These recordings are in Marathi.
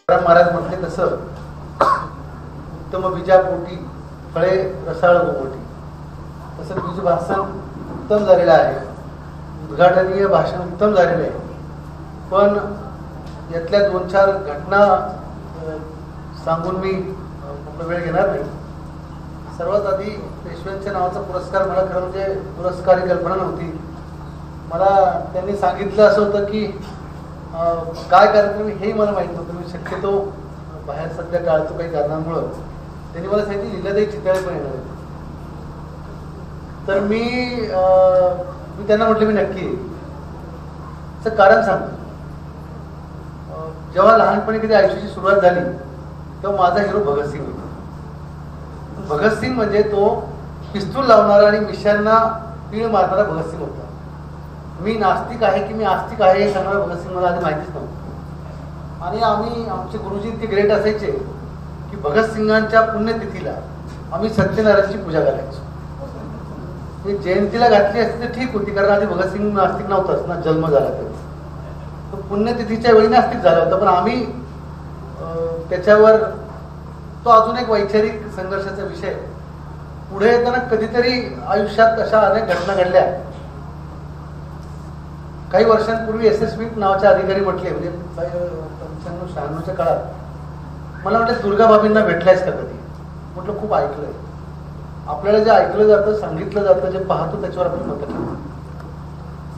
महाराज म्हटले तसं उत्तम बीजापोटी फळे रसाळ गोपोटी, तसं बीज भाषण उत्तम झालेलं आहे, उद्घाटनीय भाषण उत्तम झालेलं आहे. पण यातल्या 2-4 घटना सांगून मी वेळ घेणार नाही. सर्वात आधी पेशव्यांच्या नावाचा पुरस्कार मला खरं म्हणजे पुरस्कारी कल्पना नव्हती. मला त्यांनी सांगितलं असं होतं की काय कार्यक्रम हेही मला माहीत नव्हतं. मी शक्यतो बाहेर सध्या टाळतो काही कारणांमुळं. त्यांनी मला सांगितलं लीलाताई चितळे पण येणार होते. तर मी त्यांना म्हटलं मी नक्की येईल. कारण सांगतो, जेव्हा लहानपणी कधी आयुष्याची सुरुवात झाली तेव्हा माझा हिरो भगतसिंग होता. भगतसिंग म्हणजे तो पिस्तूल लावणारा आणि मिशांना पीळ मारणारा भगतसिंग होता. मी नास्तिक आहे की मी आस्तिक आहे हे सांगणारा भगतसिंग मला आधी माहितीच नव्हतं. आणि आमचे गुरुजी इतके ग्रेट असायचे की भगतसिंगांच्या पुण्यतिथीला आम्ही सत्यनारायणची पूजा करायचो. मी जयंतीला घातली असती तर ठीक होती, कारण आधी भगतसिंग नास्तिक नव्हताच ना, जन्म झाला तेव्हा. तो पुण्यतिथीच्या वेळी नास्तिक झाला होता. पण आम्ही त्याच्यावर तो अजून एक वैचारिक संघर्षाचा विषय. पुढे येताना कधीतरी आयुष्यात अशा अनेक घटना घडल्या. काही वर्षांपूर्वी एस स्मिथ नावाचे अधिकारी म्हटले, म्हणजे 95-96च्या काळात मला म्हटलं दुर्गा भाभींना भेटलायस का कधी? म्हटलं खूप ऐकलंय. आपल्याला जे ऐकलं जातं, सांगितलं जातं, जे पाहतो त्याच्यावर आपण मत ठेवतो.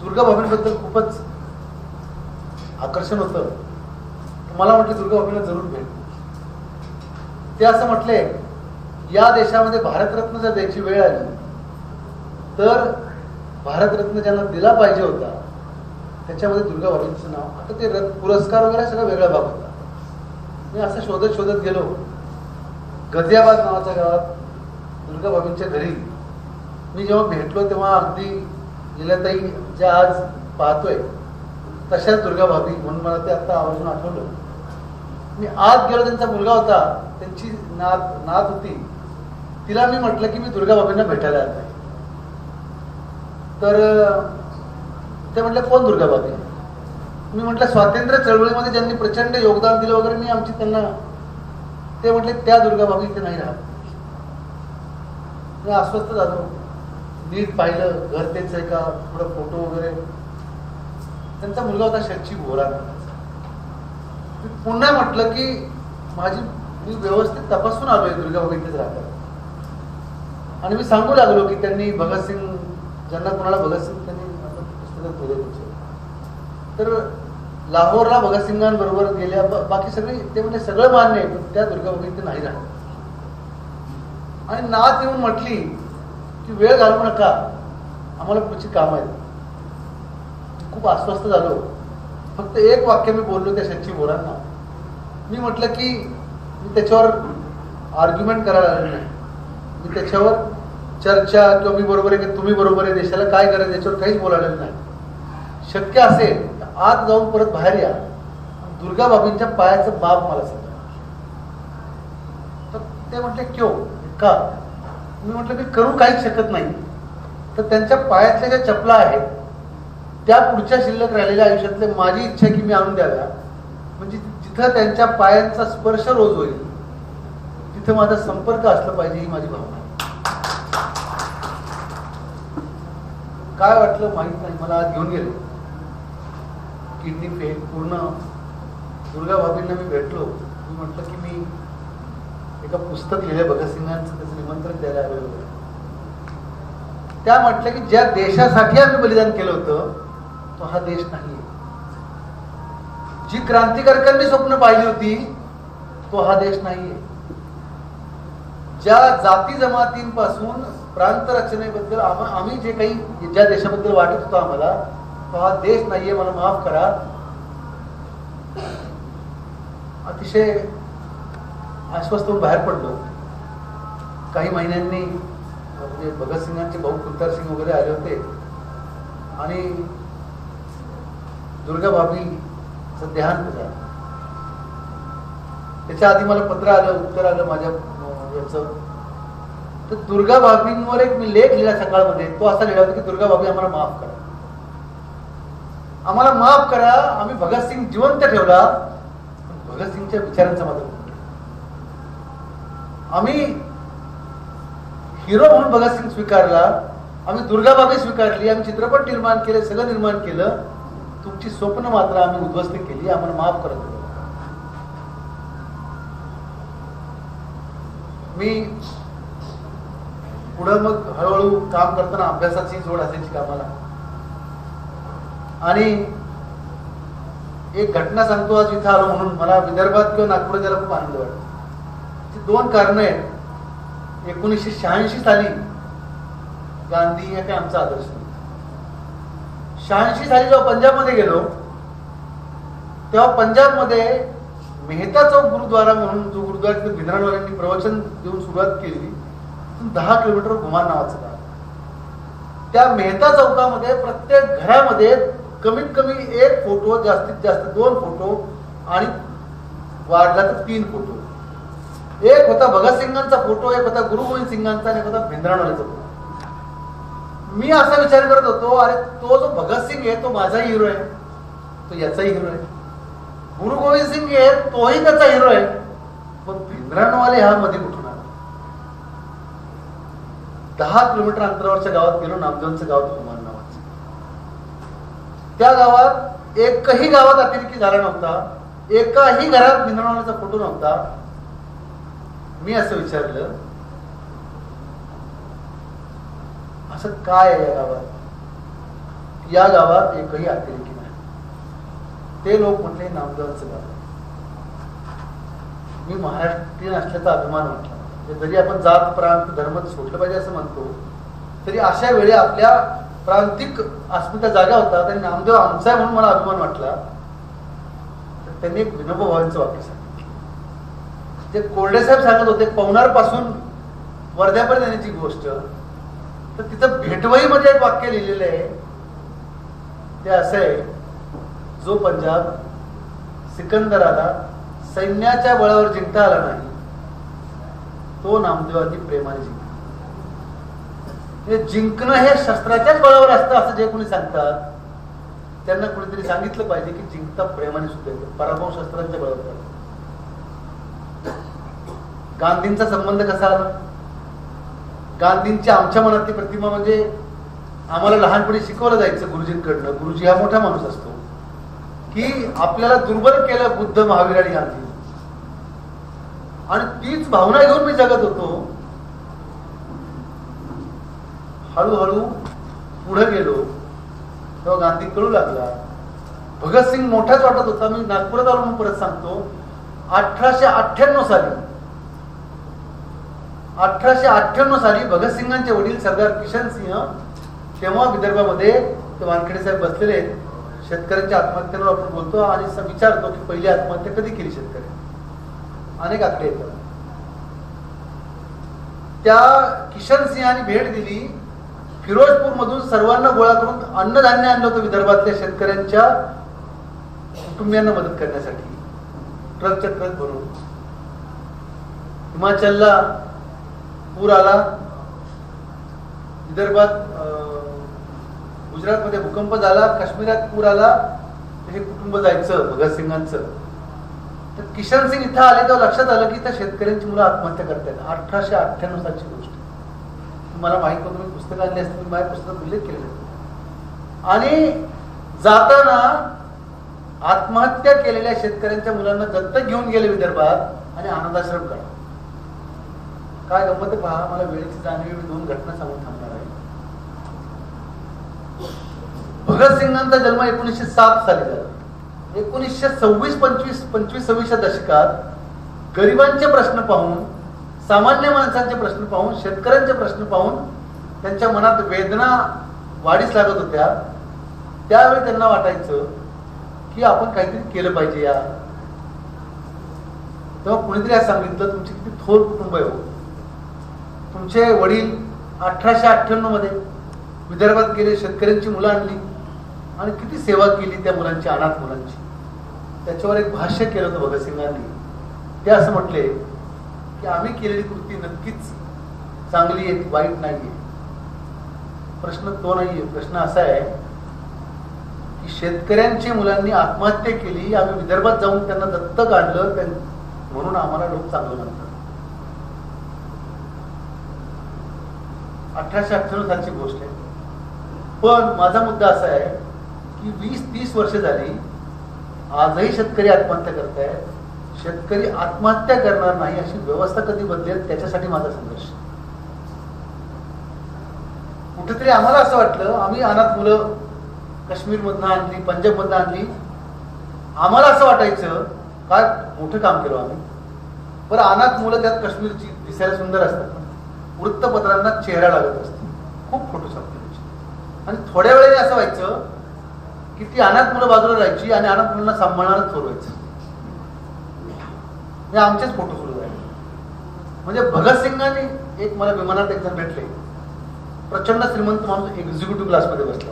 दुर्गा भाभींबद्दल खूपच आकर्षण होतं. मला म्हटलं दुर्गा भाभींना जरूर भेट. ते असं म्हटले, या देशामध्ये भारतरत्न जर द्यायची वेळ आली तर भारतरत्न ज्यांना दिला पाहिजे होता त्याच्यामध्ये दुर्गा भाभींचं नाव. आता ते पुरस्कार वगैरे सगळं वेगळा भाग होता. मी असं शोधत गेलो. गदियाबाद नावाच्या गावात दुर्गा भाभींच्या घरी मी जेव्हा भेटलो तेव्हा अगदी लीलाताई ज्या आज पाहतोय तशाच दुर्गा भाभी म्हणून मला ते आता आवर्जून आठवलं. मी आत गेलो, त्यांचा मुलगा होता, त्यांची नात होती. तिला मी म्हटलं की मी दुर्गा भाभींना भेटायला आलोय. तर ते म्हटलं कोण दुर्गा भाभी? मी म्हटलं स्वातंत्र्य चळवळीमध्ये ज्यांनी प्रचंड योगदान दिलं वगैरे, मी आमची त्यांना. ते म्हटले त्या दुर्गा भाभी इथे नाही राहत. मी अस्वस्थ झालो. नीट पाहिलं, घर तेच आहे का, थोडं फोटो वगैरे. त्यांचा मुलगा होता शची भोरा. मी पुन्हा म्हटलं की मी व्यवस्थित तपासून आलोय, दुर्गा भाभी इथेच राहतात. आणि मी सांगू लागलो की त्यांनी भगतसिंग, ज्यांना कोणाला भगतसिंग त्यांनी पुस्तकात दिले तर लाहोरला भगतसिंगांबरोबर गेल्या. बाकी सगळे ते म्हणजे सगळं मान्य आहे, पण त्या दुर्गा भाभी इथे नाही राहत. आणि नात येऊन म्हटली की वेळ घालवू नका, आम्हाला पुढची काम आहेत. खूप अस्वस्थ झालो. फक्त एक वाक्य मी बोललो त्या शची बोरांना. मी म्हटलं की मी त्याच्यावर आर्ग्युमेंट करायला आलेलो नाही. मी त्याच्यावर चर्चा किंवा मी बरोबर आहे की तुम्ही बरोबर आहे, देशाला काय करायचं याच्यावर काहीच बोलायला नाही. शक्य असेल तर आत जाऊन परत बाहेर या, दुर्गा भाभींच्या पायाचं बाप मला सांगा. तर ते म्हटले क्यों, का? मी म्हटलं मी करू काहीच शकत नाही. तर त्यांच्या पायातल्या ज्या चपला आहेत त्या पुढच्या शिल्लक राहिलेल्या आयुष्यातले माझी इच्छा की मी आणून द्याव्या, म्हणजे जिथं त्यांच्या पायांचा स्पर्श रोज होईल तिथं माझा संपर्क असला पाहिजे, ही माझी भावना. काय वाटलं माहित नाही, मला आज घेऊन गेले. किडनी फेल पूर्ण. दुर्गा भाभींना मी भेटलो. मी म्हटलं की मी एका पुस्तक लिहिलं भगतसिंगांचं, त्याचं निमंत्रण द्यायला आलेलं होतं. त्या म्हटलं की ज्या देशासाठी आम्ही बलिदान केलं होतं तो हा देश नाही. जी क्रांतिकारकांनी स्वप्न पाहिली होती तो हा देश नाहीये. ज्या जाती जमातींपासून प्रांत रचनेबद्दल आम्ही जे काही ज्या देशाबद्दल वाटत होतो आम्हाला, तो हा देश नाहीये. मला माफ करा. अतिशय आश्वस्त होऊन बाहेर पडलो. काही महिन्यांनी म्हणजे भगतसिंगांचे भाऊ कुलतार सिंग वगैरे आले होते आणि दुर्गा भाभीचं देहांत झालं. त्याच्या आधी मला पत्र आलं, उत्तर आलं माझ्या याचं. तर दुर्गा भाभींवर एक मी लेख लिहिला सकाळमध्ये. तो असा लिहिला होता की दुर्गा भाभी आम्हाला माफ करा, आम्हाला माफ करा. आम्ही भगतसिंग जिवंत ठेवला, भगतसिंगच्या विचारांचा मात्र आम्ही हिरो म्हणून भगतसिंग स्वीकारला, आम्ही दुर्गाबाबी स्वीकारली, आम्ही चित्रपट निर्माण केले, सगळं निर्माण केलं. तुमची स्वप्न मात्र आम्ही उद्ध्वस्त केली, आम्हाला माफ करत होतो. मी पुढं मग हळूहळू काम करताना अभ्यासाची जोड असायची कामाला. आणि एक घटना सांगतो, आज इथं आलो म्हणून मला विदर्भात किंवा नागपूर जायला खूप आनंद वाटतो. दोन कारण आहेत. 1986 साली गांधी हे काय आमचा आदर्श. 86 साली जेव्हा पंजाबमध्ये गेलो तेव्हा पंजाबमध्ये मेहता चौक गुरुद्वारा म्हणून जो गुरुद्वारा भिंद्रनवाल्यांनी प्रवचन देऊन सुरुवात केली, 10 किलोमीटर घुमान नावाचं गाव. त्या मेहता चौकामध्ये प्रत्येक घरामध्ये कमीत कमी 1 फोटो, जास्तीत जास्त 2 फोटो आणि वाढला तर 3 फोटो. एक होता भगतसिंगांचा फोटो, एक होता गुरु गोविंद सिंगांचा, एक होता भिंद्रनवालेचा फोटो. मी असा विचार करत होतो, अरे तो जो भगतसिंग आहे तो माझा हिरो आहे, तो याचाही हिरो आहे. गुरु गोविंद सिंग आहे तोही त्याचा हिरो आहे, पण भिंद्रनवाले हा मध्ये कुठून आला? 10 किलोमीटर अंतरावरच्या गावात गेलो, नामदेवांचं गाव घुमान नावाचं. त्या गावात एकही गावात अतिरेकी झाला नव्हता, एकाही घरात भिंद्रनवालेचा फोटो नव्हता. मी असं विचारलं, असं काय आहे या गावात? या गावात एकही अतिरेकी नाही. ते लोक म्हटले नामदेवांचं गाव. मी महाराष्ट्रीयन असल्याचा अभिमान वाटला. जरी आपण जात प्रांत धर्म सोडलं पाहिजे असं म्हणतो, तरी अशा वेळी आपल्या प्रांतिक अस्मिता जागा होता, तरी नामदेव आमचा आहे म्हणून मला अभिमान वाटला. तर त्यांनी एक विनोबा भावांचं वाक्य सांगितलं. जे कोरडे साहेब सांगत होते पवनार पासून वर्ध्यापर्यंत येण्याची गोष्ट, तर तिथं भेटवई मध्ये एक वाक्य लिहिलेलं आहे. ते असं आहे, जो पंजाब सिकंदराला सैन्याच्या बळावर जिंकता आला नाही, तो नामदेवांनी प्रेमाने जिंकला. जिंकणं हे शस्त्राच्याच बळावर असतं असं जे कोणी सांगतात, त्यांना कुणीतरी सांगितलं पाहिजे की जिंकता प्रेमाने सुद्धा येतो, पराभव शस्त्रांच्या बळावर. गांधींचा संबंध कसा आला? गांधींची आमच्या मनातली प्रतिमा म्हणजे आम्हाला लहानपणी शिकवलं जायचं गुरुजींकडनं. गुरुजी हा मोठा माणूस असतो की आपल्याला दुर्बल केलं बुद्ध, महावीर आणि गांधी. आणि तीच भावना घेऊन मी जगत होतो. हळूहळू पुढे गेलो तेव्हा गांधी कळू लागला. भगतसिंग मोठाच वाटत होता. मी नागपुरात आलो म्हणून परत सांगतो, 1898 साली भगतसिंगांचे वडील सरदार किशन सिंह तेव्हा विदर्भामध्ये ते वानखेडे साहेब बसलेले आहेत. शेतकऱ्यांच्या आत्महत्यांवर आपण बोलतो आणि विचारतो की पहिली आत्महत्या कधी केली शेतकरी. अनेक आकडे येतात. त्या किशन सिंहांनी भेट दिली. फिरोजपूर मधून सर्वांना गोळा करून अन्नधान्य आणलं होतं विदर्भातल्या शेतकऱ्यांच्या कुटुंबियांना मदत करण्यासाठी, ट्रकच्या ट्रक भरून. हिमाचलला पूर आला, विदर्भात गुजरातमध्ये भूकंप झाला, काश्मीरात पूर आला. हे कुटुंब जायचं भगतसिंगांचं. तर किशन सिंग इथं आले तेव्हा लक्षात आलं की त्या शेतकऱ्यांची मुलं आत्महत्या करतात. 1898 सालची गोष्ट. मला माहित होतं, मी पुस्तक आणले असते, मी माझ्या पुस्तकात उल्लेख केलेला. आणि जाताना आत्महत्या केलेल्या शेतकऱ्यांच्या मुलांना दत्तक घेऊन गेले विदर्भात आणि अनाथाश्रम काढला. काय गंमत पहा, मला वेळेची जाणीव. मी 2 घटना सांगून थांबणार आहे. भगतसिंगांचा जन्म 1907 साली झाला. 1926-26 दशकात गरिबांचे प्रश्न पाहून, सामान्य माणसांचे प्रश्न पाहून, शेतकऱ्यांचे प्रश्न पाहून त्यांच्या मनात वेदना वाढीस लागत होत्या. त्यावेळी त्यांना वाटायचं की आपण काहीतरी केलं पाहिजे. या तेव्हा कुणीतरी आज सांगितलं, तुमची किती थोर कुटुंब आहे हो. तुमचे वडील 1898 मध्ये विदर्भात गेले, शेतकऱ्यांची मुलं आणली आणि किती सेवा केली त्या मुलांची, अनाथ मुलांची. त्याच्यावर एक भाष्य केलं होतं भगतसिंगांनी. ते असं म्हटले की आम्ही केलेली कृती नक्कीच चांगली आहे, वाईट नाहीये. प्रश्न तो नाहीये. प्रश्न असा आहे की की शेतकऱ्यांची मुलांनी आत्महत्या केली, आम्ही विदर्भात जाऊन त्यांना दत्तक आणलं म्हणून आम्हाला लोक चांगलं म्हणतात. 1898 सालची गोष्ट आहे. पण माझा मुद्दा असा आहे की 20-30 वर्ष झाली, आजही शेतकरी आत्महत्या करतायत. शेतकरी आत्महत्या करणार नाही अशी व्यवस्था कधी बदलेल, त्याच्यासाठी माझा संघर्ष. कुठेतरी आम्हाला असं वाटलं, आम्ही अनाथ मुलं काश्मीरमधनं आणली, पंजाबमधनं आणली. आम्हाला असं वाटायचं काय मोठं काम केलं आम्ही. बरं, अनाथ मुलं त्यात काश्मीरची दिसायला सुंदर असतात, वृत्तपत्रांना चेहरा लागत असतो, खूप फोटो छापते. आणि थोड्या वेळेने असं व्हायचं की ती अनाथ मुलं बाजूला राहायची आणि अनाथ मुलांना सांभाळणारच सोडवायचं. म्हणजे आमचेच फोटो सुरू झाले. म्हणजे भगतसिंगांनी एक मला विमानात एक जण भेटले, प्रचंड श्रीमंत माणूस, एक्झिक्युटिव्ह क्लासमध्ये बसला.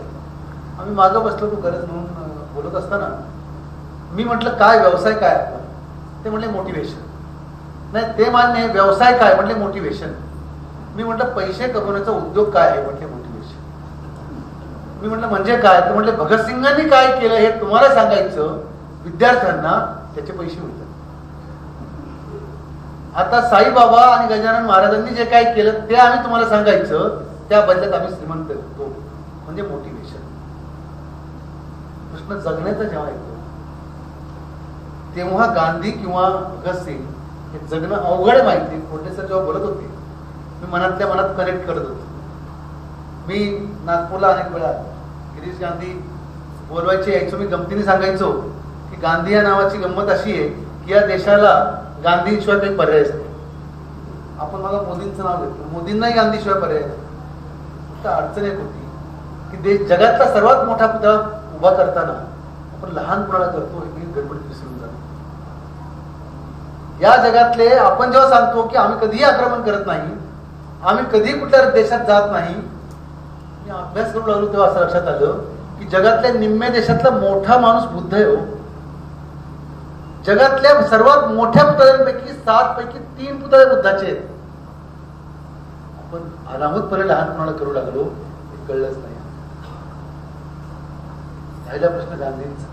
आम्ही मागं बसलो, तो गरज म्हणून बोलत असताना मी म्हटलं काय व्यवसाय काय आपला? ते म्हटले मोटिवेशन. नाही ते मान्य आहे, व्यवसाय काय? म्हटले मोटिवेशन. मी म्हटलं पैसे कमवण्याचा उद्योग काय आहे? म्हटले मोटिवेशन. मी म्हटलं म्हणजे काय? तर म्हटले भगतसिंगांनी काय केलं हे तुम्हाला सांगायचं, विद्यार्थ्यांना त्याचे पैसे मिळतात. आता साईबाबा आणि गजानन महाराजांनी जे काही केलं ते आम्ही तुम्हाला सांगायचं, त्या बदल्यात आम्ही श्रीमंत होतो, म्हणजे मोटिवेशन. प्रश्न जगण्याचा जेव्हा येतो तेव्हा गांधी किंवा भगतसिंग हे जगणं अवघड माहिती. प्रोफेसर जेव्हा बोलत होते मी मनातल्या मनात कनेक्ट करत होतो. मी नागपूरला अनेक वेळा गिरीश गांधी बोलवायचे, यायचो. मी गमतीने सांगायचो की गांधी या नावाची गंमत अशी आहे की या देशाला गांधीशिवाय काही पर्याय नाही. आपण मला मोदींचं नाव घेतलं, मोदींनाही गांधीशिवाय पर्याय नाही. फक्त अडचण एक होती की देश जगातला सर्वात मोठा पुतळा उभा करताना आपण लहान पुतळा करतो, ही गडबड विसरून जातो. या जगातले आपण जेव्हा सांगतो की आम्ही कधीही आक्रमण करत नाही, आम्ही कधीही कुठल्या देशात जात नाही, मी अभ्यास करू लागलो तेव्हा असं लक्षात आलं की जगातल्या निम्म्या देशातला मोठा माणूस बुद्ध आहे हो. जगातल्या सर्वात मोठ्या पुतळ्यांपैकी 7 पैकी 3 पुतळे बुद्धाचे आहेत. आपण अनाहूतपणे लहानपणाला करू लागलो, हे कळलंच नाही. राहिला प्रश्न गांधींचा.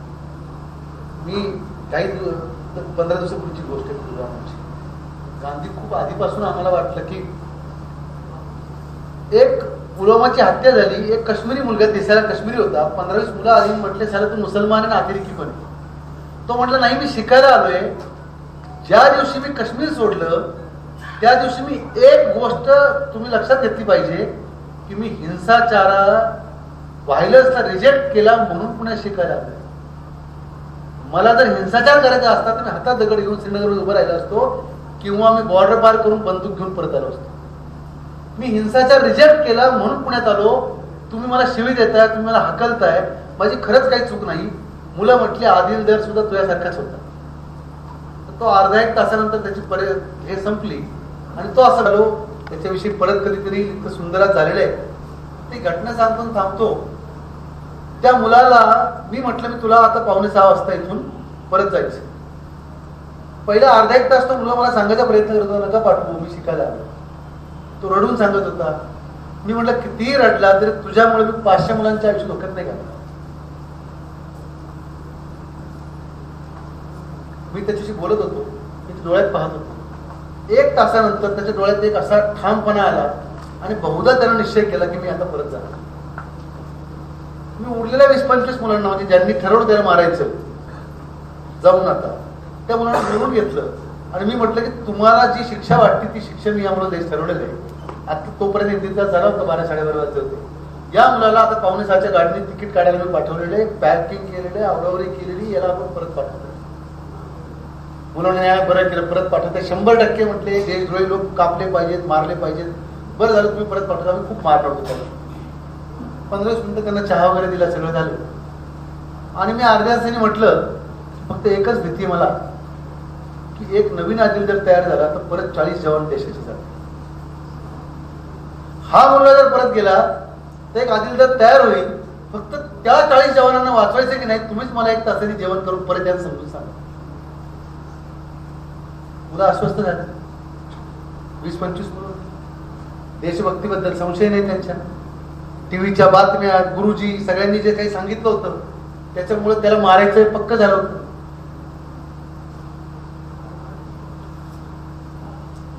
मी काही 15 दिवसापूर्वीची गोष्ट आहे पुलवामाची. गांधी खूप आधीपासून आम्हाला वाटलं की एक पुलवामाची हत्या झाली, एक काश्मीरी मुलगा दिसायला काश्मीरी होता, 15-20 मुलं आली, म्हटले साला तू मुसलमान आणि अतिरेकी पण. तो म्हटलं नाही मी शिकायला आलोय. ज्या दिवशी मी काश्मीर सोडलं त्या दिवशी मी एक गोष्ट तुम्ही लक्षात घेतली पाहिजे की मी हिंसाचारा व्हायलन्सला रिजेक्ट केला म्हणून पुण्यात शिकायला आलोय. मला जर हिंसाचार करायचा असता तर मी हातात दगड घेऊन श्रीनगरवर उभं राहिला असतो किंवा मी बॉर्डर पार करून बंदूक घेऊन परत आलो असतो. मी हिंसाचार रिजेक्ट केला म्हणून पुण्यात आलो. तुम्ही मला शिवी देताय, तुम्ही मला हकलताय, माझी खरंच काही चूक नाही. मुलं म्हटली आदिलदार सुद्धा तुझ्यासारखाच होता. तो अर्धा एक तासानंतर त्याची हे संपली आणि तो असं झालो. त्याच्याविषयी परत कधीतरी इतकं सुंदरात झालेलं आहे. ती घटना सांगतो थांबतो. त्या मुलाला मी म्हटलं मी तुला आता 5:45 वाजता इथून परत जायचं. पहिला अर्धा एक तास तो मुलगा मला सांगायचा प्रयत्न करत होता, नका पाठवू मी शिकायला आलो. तो रडून सांगत होता. मी म्हटलं कितीही रडला तरी तुझ्यामुळे मी 500 मुलांच्या आयुष्य धोक्यात नाही घालणार. मी त्याच्याशी बोलत होतो, मी डोळ्यात पाहत होतो. 1 तासानंतर त्याच्या डोळ्यात एक असा ठामपणा आला आणि बहुधा त्यानं निश्चय केला की मी आता परत जाणार. मी उरलेल्या 20-25 मुलांना, म्हणजे ज्यांनी ठरवलं त्याला मारायचं जाऊन आता, त्या मुलांना बोलून घेतलं आणि मी म्हटलं की तुम्हाला जी शिक्षा वाटते ती शिक्षा मी यामुळे द्यायचं ठरवलेलं आहे. आता तोपर्यंत 1-1.5 तास झाला होता, 12-12:30 वाजले होते. या मुलाला आता 5:45च्या गाडीने तिकीट काढायला मी पाठवलेले, पॅकिंग केलेले, आवरावरी केलेली, याला आपण परत पाठवतो. मुलांना न्याय बरं केलं, परत पाठवते. 100% म्हटले देशद्रोही लोक कापले पाहिजेत, मारले पाहिजेत. बरं झालं तुम्ही परत पाठवता. आम्ही खूप मारणार होतो त्याला. 15-20 मिनिटं त्यांना चहा वगैरे दिला, सगळं झालं. आणि मी अर्ध्या तासाने म्हटलं फक्त एकच भीती मला की एक नवीन आदिल जर तयार झाला तर परत 40 जवान देशाचे जातात. हा मुलगा जर परत गेला तर एक आदिल जर तयार होईल. फक्त त्या 40 जवानांना वाचवायचं की नाही तुम्हीच मला 1 तासाने जेवण करून परत यायला समजून सांगा. मुलं अस्वस्थ झाले. 20-25 मुलं. देशभक्तीबद्दल संशय नाही त्यांच्या. टीव्हीच्या बातम्या, गुरुजी सगळ्यांनी जे काही सांगितलं होतं त्याच्यामुळे त्याला मारायचं पक्क झालं होतं.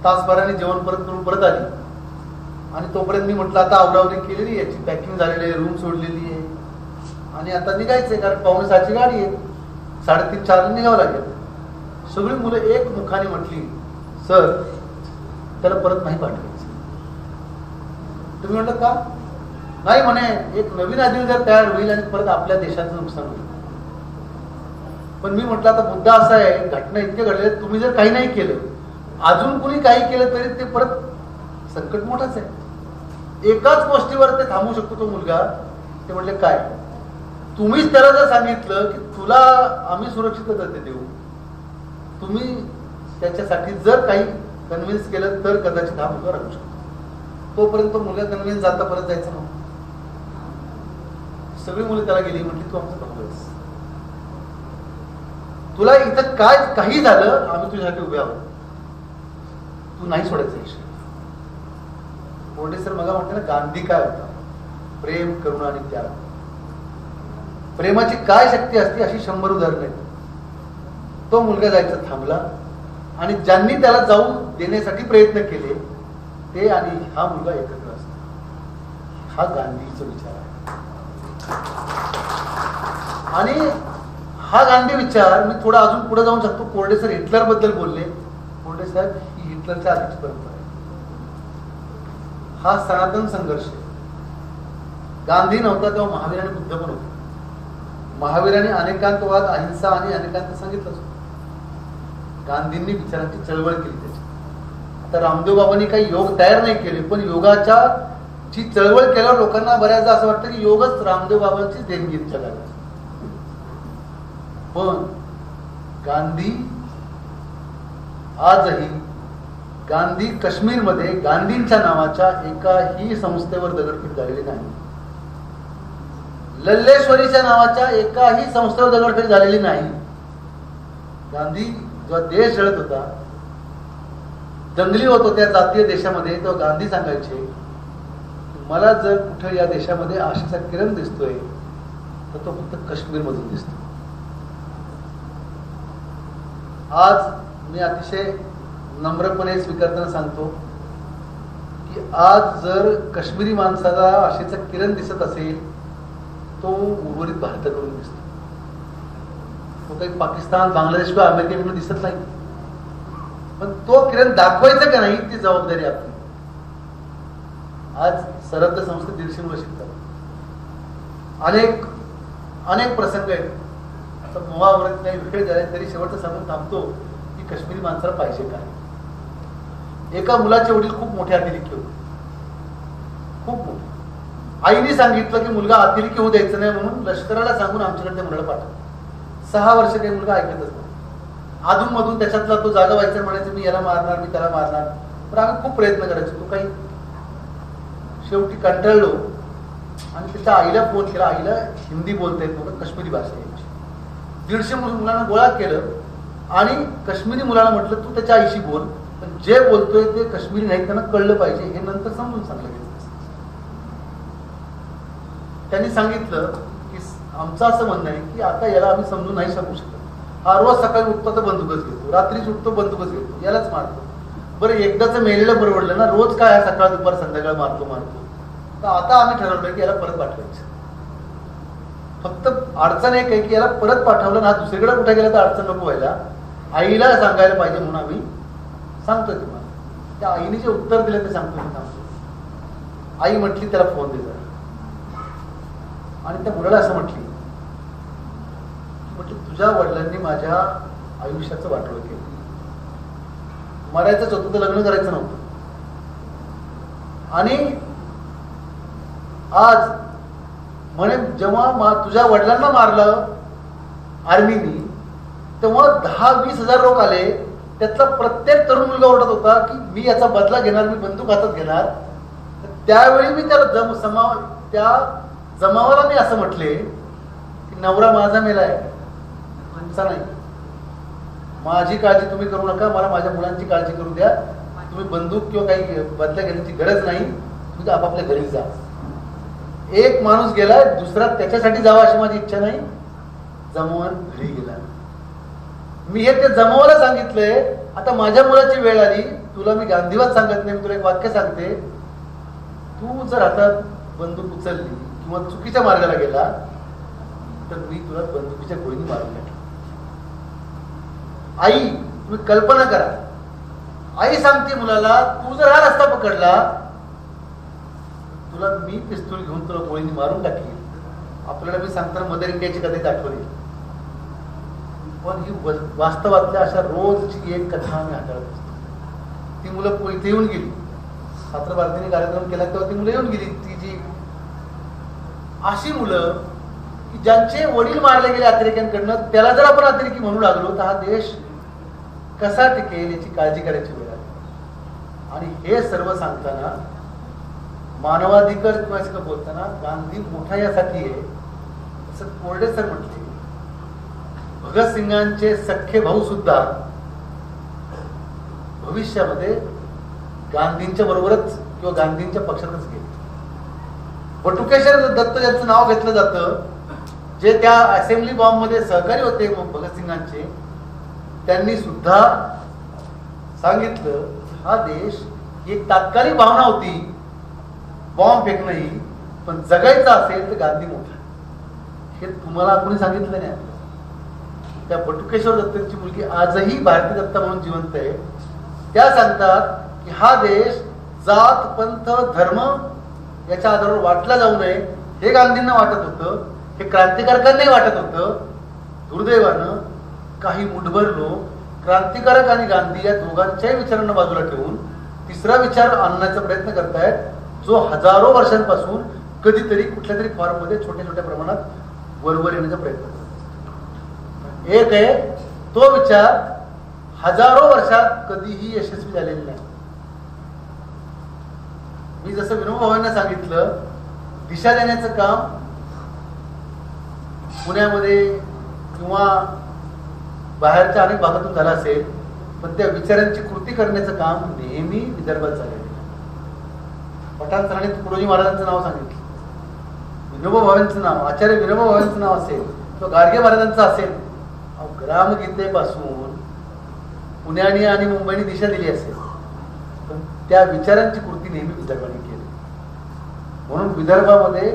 तासभराने जेवण परत करून परत आली आणि तोपर्यंत मी म्हटलं आता आवरावरी केलेली, याची पॅकिंग झालेली आहे, रूम सोडलेली आहे आणि आता निघायचंय, कारण 5:45ची गाडी आहे, 3:30-4 निघावं लागेल. सगळी मुलं एक मुखाने म्हटली, सर त्याला परत नाही पाठवायचं. तुम्ही म्हटलं का नाही? म्हणे एक नवीन आदिल जर तयार होईल आणि परत आपल्या देशाचं नुकसान होईल. पण मी म्हटलं आता मुद्दा असा आहे, घटना इतके घडले, तुम्ही जर काही नाही केलं, अजून कुणी काही केलं तरी ते परत संकट मोठंच आहे. एकाच गोष्टीवर ते थांबू शकतो तो मुलगा. ते म्हटले काय? तुम्हीच त्याला जर सांगितलं की तुला आम्ही सुरक्षितता देऊ, तुम्ही त्याच्यासाठी जर काही कन्व्हिन्स केलं तर कदाचित हा मुलगा राहू शकतो. तोपर्यंत मुलगा कन्व्हिन्स झाला, परत जायचं नव्हतं. सगळी मुलं त्याला गेली, म्हटली तू आमचा भाऊ आहेस, तुला इथं काय काही झालं आम्ही तुझ्यासाठी उभे आहोत, तू नाही सोडायचं विषय. कोर्टे सर मग म्हणते ना, गांधी काय होता? प्रेम, करुणा आणि त्याग. प्रेमाची काय शक्ती असते अशी 100 उदाहरणं आहेत. तो मुलगा जायचा थांबला आणि ज्यांनी त्याला जाऊ देण्यासाठी प्रयत्न केले ते आणि हा मुलगा एकत्र असतो. हा गांधीचा विचार आहे. आणि हा गांधी विचार मी थोडा अजून पुढे जाऊन शकतो. कोरडे सर हिटलर बद्दल बोलले. कोरडे साहेब ही हिटलरच्या आधीची परंपरा आहे. हा सनातन संघर्ष आहे. गांधी नव्हता तेव्हा महावीर आणि बुद्ध पण होते. महावीरांनी अनेकांतवाद, अहिंसा आणि अनेकांत सांगितलंच. गांधींनी विचारांची चळवळ केली त्याची. आता रामदेव बाबांनी काही योग तयार नाही केले, पण योगाच्या जी चळवळ केल्यावर लोकांना बऱ्याचदा असं वाटतं की योगच रामदेव बाबांची देणगी जगाला. पण गांधी आजही गांधी काश्मीरमध्ये गांधींच्या नावाच्या एकाही संस्थेवर दगडफेक झालेली नाही. लल्लेश्वरीच्या नावाच्या एकाही संस्थेवर दगडफेक झालेली नाही. गांधी जेव्हा देश जळत होता, दंगली होत होत्या जातीय देशामध्ये, तेव्हा गांधी सांगायचे मला जर कुठे या देशामध्ये आशेचा किरण दिसतोय तर तो फक्त काश्मीर मधून दिसतो. आज मी अतिशय नम्रपणे स्वीकारताना सांगतो की आज जर काश्मीरी माणसाला आशेचा किरण दिसत असेल तो उर्वरित भारताकडून दिसतो. तो काही पाकिस्तान, बांगलादेश किंवा अमेरिकेकडून दिसत नाही. पण तो किरण दाखवायचा का नाही ती जबाबदारी आपली. आज सरहद्द संस्थेत 150 मुलं शिकतात. अनेक प्रसंग आहेत. आता मोहावरत नाही वेळ झाला तरी शेवटचं सांगून थांबतो की काश्मीरी माणसाला पाहिजे काय. एका मुलाचे वडील खूप मोठे अतिरेकी होते, खूप मोठे. आईने सांगितलं की मुलगा अतिरेकी होऊ द्यायचं नाही म्हणून लष्कराला सांगून आमच्याकडे त्या मुलाला पाठवलं. 6 वर्ष काही मुलगा ऐकतच नाही. अधून मधून त्याच्यातला तो जागा व्हायचा, म्हणायचं मी याला मारणार, मी त्याला मारणार. पण आम्ही खूप प्रयत्न करायचो. तो काही शेवटी कंटाळलो आणि त्याच्या आईला फोन केला. आईला हिंदी बोलता येत नव्हतं, काश्मीरी भाषा यायची. 150 मुलांना गोळा केलं आणि काश्मीरी मुलाला म्हटलं तू त्याच्या आईशी बोल, पण जे बोलतोय ते काश्मीरी नाही, त्यांना कळलं पाहिजे, हे नंतर समजून सांगलं. त्यांनी सांगितलं की आमचं असं म्हणणं आहे की आता याला आम्ही समजून नाही सांगू शकत. हा रोज सकाळी उठतो तर बंदूकच घेतो, रात्रीच उठतो बंदूकच घेतो, यालाच मारतो. बरं एकदाच मेलेलं परवडलं ना, रोज काय सकाळ दुपार संध्याकाळ मारतो. तर आता आम्ही ठरवलं की याला परत पाठवायचं. फक्त अडचण एक आहे की याला परत पाठवलं ना, दुसरीकडे कुठे गेलं तर अडचण नको व्हायला. आईला सांगायला पाहिजे म्हणून आम्ही सांगतोय तुम्हाला. त्या आईने जे उत्तर दिलं ते सांगतो. आई म्हटली त्याला फोन दे जरा. आणि त्या मुलाला असं म्हटलं तुझ्या वडिलांनी माझ्या आयुष्याचं वाटोळं केलं. मरायचंच होतं तर लग्न करायचं नव्हतं. आणि आज म्हणे जेव्हा तुझ्या वडिलांना मारलं आर्मीनी तेव्हा 10-20 हजार लोक आले. त्यातला प्रत्येक तरुण मुलगा ओरडत होता की मी याचा बदला घेणार, मी बंदूक हातात घेणार. त्यावेळी मी त्या जमावाला मी असं म्हटले की नवरा माझा मेलाय, तुमचा नाही. माझी काळजी तुम्ही करू नका, मला माझ्या मुलांची काळजी करू द्या. तुम्ही बंदूक किंवा काही बदला घेण्याची गरज नाही, तुम्ही आपापल्या घरी जा. एक माणूस गेलाय, दुसरा त्याच्यासाठी जावा अशी माझी इच्छा नाही. जमवून घरी गेला. मी हे ते जमवायला सांगितलंय. आता माझ्या मुलाची वेळ आली, तुला मी गांधीवाद सांगत नाही, मी तुला एक वाक्य सांगते. तू जर हातात बंदूक उचलली किंवा चुकीच्या मार्गाला गेला तर मी तुला बंदुकीच्या गोळीने मारून टाकेन. आई, तुम्ही कल्पना करा, आई सांगते मुलाला, तू जर हा रस्ता पकडला तुला मी पिस्तूल घेऊन तुला गोळीने मारून टाकेन. आपल्याला मी सांगताना मदर इंडियाची कथेच आठवली, पण ही वास्तवातल्या अशा रोजची एक कथा आम्ही हाताळत असतो. ती मुलं इथे येऊन गेली, छात्र भारतीने कार्यक्रम केला तेव्हा ती मुलं येऊन गेली. ती जी अशी मुलं की ज्यांचे वडील मारले गेले अतिरेक्यांकडनं, त्याला जर आपण अतिरेकी म्हणू लागलो तर हा देश कसा टिकेल याची काळजी करायची वेळ आली. आणि हे सर्व सांगताना मानवाधिकार किंवा बोलताना गांधी मोठा यासाठी आहे, असं कोरडे सर म्हटले. भगतसिंगांचे सख्खे भाऊ सुद्धा भविष्यामध्ये गांधींच्या बरोबरच किंवा गांधींच्या पक्षातच गेले. बटुकेश्वर दत्त ज्यांचं नाव घेतलं जातं, जे त्या असेंब्ली बॉम्ब मध्ये सहकारी होते भगतसिंगांचे, त्यांनी सुद्धा सांगितलं हा देश एक तात्कालिक भावना होती, बॉम्ब फेकणं ही, पण जगायचं असेल तर गांधी मोठा. हे तुम्हाला कोणी सांगितलं नाही. त्या बटुकेश्वर दत्तांची मुलगी आजही भारतीय दत्ता म्हणून जिवंत आहे. त्या सांगतात की हा देश जात पंथ धर्म याच्या आधारावर वाटला जाऊ नये, हे गांधींना वाटत होतं, हे क्रांतिकारकांनाही वाटत होतं. दुर्दैवानं काही मुठभर लोक क्रांतिकारक आणि गांधी या दोघांच्याही विचारांना बाजूला ठेवून तिसरा विचार आणण्याचा प्रयत्न करतायत, जो हजारो वर्षांपासून कधीतरी कुठल्या तरी फॉर्म मध्ये छोट्या छोट्या प्रमाणात वरवर येण्याचा प्रयत्न करतात. एक आहे तो विचार हजारो वर्षात कधीही यशस्वी झालेला नाही. मी जसं विनोबा भावेंना सांगितलं, दिशा देण्याचं काम पुण्यामध्ये किंवा बाहेरच्या अनेक भागातून झालं असेल, पण त्या विचारांची कृती करण्याचं काम नेहमी विदर्भात झालेलं. पठाण सरांनी तुकडोजी महाराजांचं नाव सांगितलं, विनोबा भावेंचं नाव, आचार्य विनोबा भावेंचं नाव असेल किंवा गाडगे महाराजांचं असेल, ग्रामगीतेपासून पुण्याने आणि मुंबईने दिशा दिली असेल, पण त्या विचारांची कृती नेहमी विदर्भाने केली. म्हणून विदर्भामध्ये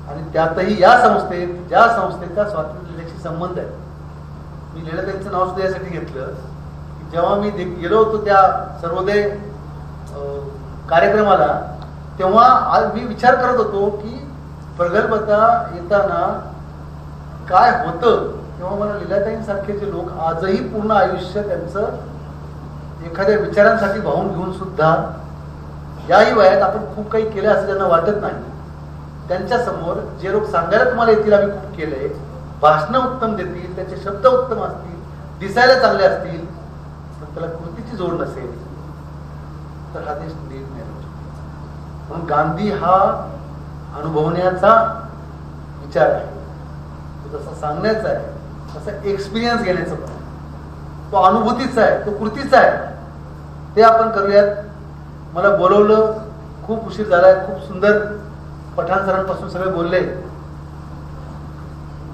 आणि त्यातही या संस्थेत, ज्या संस्थेचा स्वातंत्र्य लढ्याशी संबंध आहे, मी लीलाताईंचं नाव सुद्धा यासाठी घेतलं की जेव्हा मी गेलो होतो त्या सर्वोदय कार्यक्रमाला, तेव्हा मी विचार करत होतो की प्रगल्भता येताना काय होतं. तेव्हा मला लीलाताईंसारखे जे लोक आजही पूर्ण आयुष्य त्यांचं एखाद्या विचारांसाठी वाहून घेऊन सुद्धा याही वयात आपण खूप काही केलं असं त्यांना वाटत नाही. त्यांच्या समोर जे लोक सांगायला तुम्हाला येतील आम्ही खूप केलंय, भाषणं उत्तम देतील, त्यांचे शब्द उत्तम असतील, दिसायला चांगले असतील, पण त्याला कृतीची जोड नसेल तर हा देश नीट नाही. म्हणून गांधी हा अनुभवण्याचा विचार आहे, तो तसा सांगण्याचा आहे, तसा एक्सपिरियन्स घेण्याचा पण, तो अनुभूतीचा आहे, तो कृतीचा आहे. ते आपण करूयात. मला बोलवलं, खूप उशीर झालाय, खूप सुंदर पठाण सरांपासून सगळे बोलले.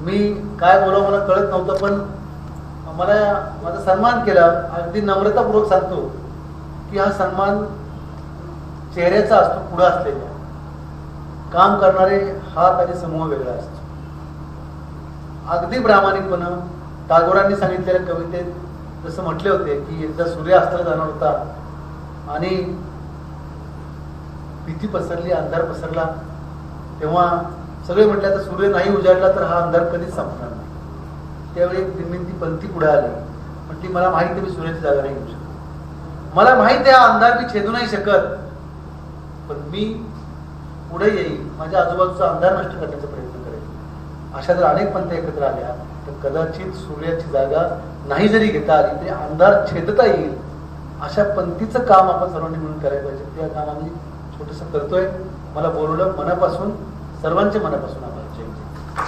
मी काय बोलावं मला कळत नव्हतं, पण मला माझा सन्मान केला. अगदी नम्रतापूर्वक सांगतो की हा सन्मान चेहऱ्याचा असतो, पुढं असलेला. काम करणारे हात आणि समूह वेगळा असतो. अगदी प्रामाणिकपणं टागोरांनी सांगितलेल्या कवितेत जसं म्हटले होते की एकदा सूर्य अस्ताला जाणार होता आणि भीती पसरली, अंधार पसरला, तेव्हा सगळे म्हटले आता सूर्य नाही उजाडला तर हा अंधार कधीच संपणार नाही. त्यावेळी एक ती पंथी पुढे आली, पण ती मला माहिती मी सूर्याची जागा नाही घेऊ शकत, मला माहिती आहे अंधार मी छेदू नाही शकत, पण मी पुढे येईल, माझ्या आजूबाजूचा अंधार नष्ट करण्याचा प्रयत्न करेल. अशा जर अनेक पंथ्या एकत्र आल्या तर कदाचित सूर्याची जागा नाही जरी घेता आली तरी अंधार छेदता येईल. अशा पंथीचं काम आपण सर्वांनी मिळून करायला पाहिजे. ते काम आम्ही छोटंसं करतोय. मला बोलवलं, मनापासून सर्वांच्या मनापासून आभार. जय जय.